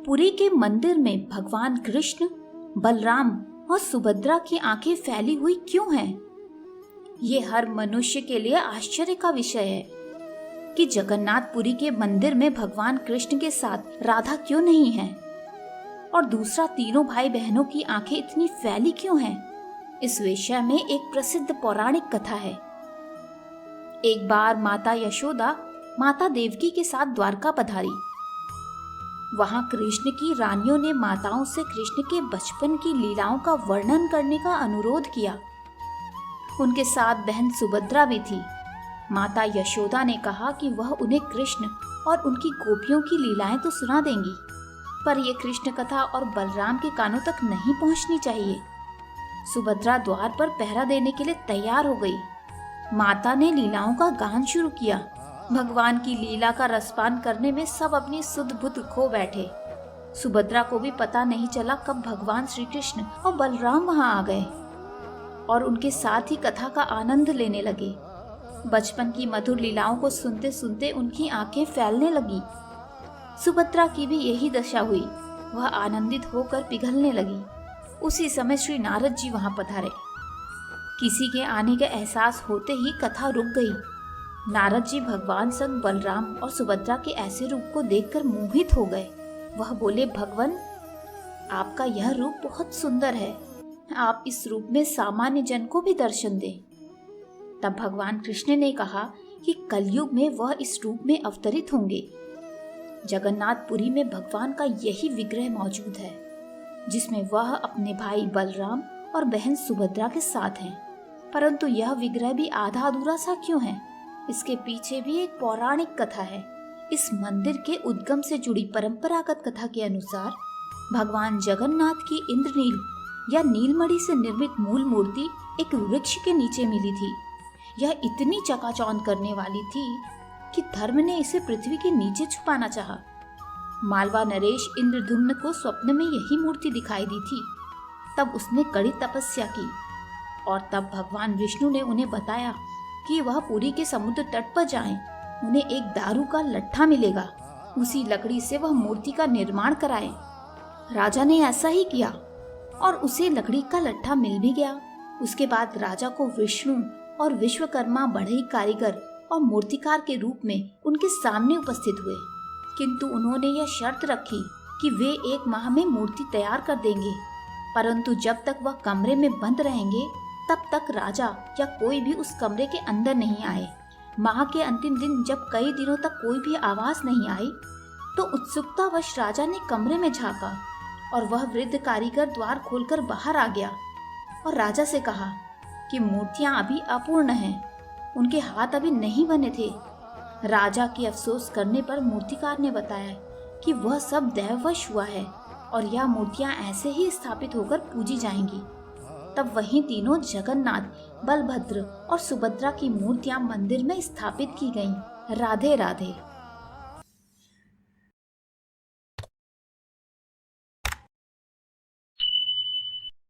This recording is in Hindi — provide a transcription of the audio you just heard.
पुरी के मंदिर में भगवान कृष्ण, बलराम और सुभद्रा की आंखें फैली हुई क्यों हैं? ये हर मनुष्य के लिए आश्चर्य का विषय है कि जगन्नाथपुरी के मंदिर में भगवान कृष्ण के साथ राधा क्यों नहीं है, और दूसरा तीनों भाई बहनों की आंखें इतनी फैली क्यों हैं? इस विषय में एक प्रसिद्ध पौराणिक कथा है। एक बार माता यशोदा माता देवकी के साथ द्वारका पधारी। वहां कृष्ण की रानियों ने माताओं से कृष्ण के बचपन की लीलाओं का वर्णन करने का अनुरोध किया। उनके साथ बहन सुभद्रा भी थी। माता यशोदा ने कहा कि वह उन्हें कृष्ण और उनकी गोपियों की लीलाएं तो सुना देंगी, पर यह कृष्ण कथा और बलराम के कानों तक नहीं पहुंचनी चाहिए। सुभद्रा द्वार पर पहरा देने के लिए तैयार हो गई। माता ने लीलाओं का गान शुरू किया। भगवान की लीला का रसपान करने में सब अपनी सुध बुध खो बैठे। सुभद्रा को भी पता नहीं चला कब भगवान श्री कृष्ण और बलराम वहां आ गए और उनके साथ ही कथा का आनंद लेने लगे। बचपन की मधुर लीलाओं को सुनते सुनते उनकी आंखें फैलने लगी। सुभद्रा की भी यही दशा हुई। वह आनंदित होकर पिघलने लगी। उसी समय श्री नारद जी वहां पधारे। किसी के आने का एहसास होते ही कथा रुक गई। नारद जी भगवान संग बलराम और सुभद्रा के ऐसे रूप को देखकर मोहित हो गए। वह बोले, भगवान, आपका यह रूप बहुत सुंदर है। आप इस रूप में सामान्य जन को भी दर्शन दें। तब भगवान कृष्ण ने कहा कि कलयुग में वह इस रूप में अवतरित होंगे। जगन्नाथपुरी में भगवान का यही विग्रह मौजूद है, जिसमें वह अपने भाई बलराम और बहन सुभद्रा के साथ हैं। परंतु यह विग्रह भी आधा अधूरा सा क्यों है? इसके पीछे भी एक पौराणिक कथा है। इस मंदिर के उद्गम से जुड़ी परंपरागत कथा के अनुसार भगवान जगन्नाथ की इंद्रनील या नीलमणि से निर्मित मूल मूर्ति एक वृक्ष के नीचे मिली थी। यह इतनी चकाचौंध करने वाली थी कि धर्म ने इसे पृथ्वी के नीचे छुपाना चाहा। मालवा नरेश इंद्रधुम्न को स्वप्न में यही मूर्ति दिखाई दी थी। तब उसने कड़ी तपस्या की और तब भगवान विष्णु ने उन्हें बताया कि वह पुरी के समुद्र तट पर जाएं। उन्हें एक दारू का लट्ठा मिलेगा, उसी लकड़ी से वह मूर्ति का निर्माण कराएं। राजा ने ऐसा ही किया और उसे लकड़ी का लट्ठा मिल भी गया। उसके बाद राजा को विष्णु और विश्वकर्मा बढ़ई कारीगर और मूर्तिकार के रूप में उनके सामने उपस्थित हुए, किंतु उन्होंने यह शर्त रखी कि वे 1 माह में मूर्ति तैयार कर देंगे, परंतु जब तक वह कमरे में बंद रहेंगे तब तक राजा या कोई भी उस कमरे के अंदर नहीं आए। माह के अंतिम दिन जब कई दिनों तक कोई भी आवाज नहीं आई तो उत्सुकतावश राजा ने कमरे में झांका और वह वृद्ध कारीगर द्वार खोलकर बाहर आ गया और राजा से कहा कि मूर्तियां अभी अपूर्ण हैं, उनके हाथ अभी नहीं बने थे। राजा के अफसोस करने पर मूर्तिकार ने बताया कि वह सब दैववश हुआ है और यह मूर्तियां ऐसे ही स्थापित होकर पूजी जाएंगी। तब वहीं तीनों जगन्नाथ, बलभद्र और सुभद्रा की मूर्तियां मंदिर में स्थापित की गईं। राधे राधे।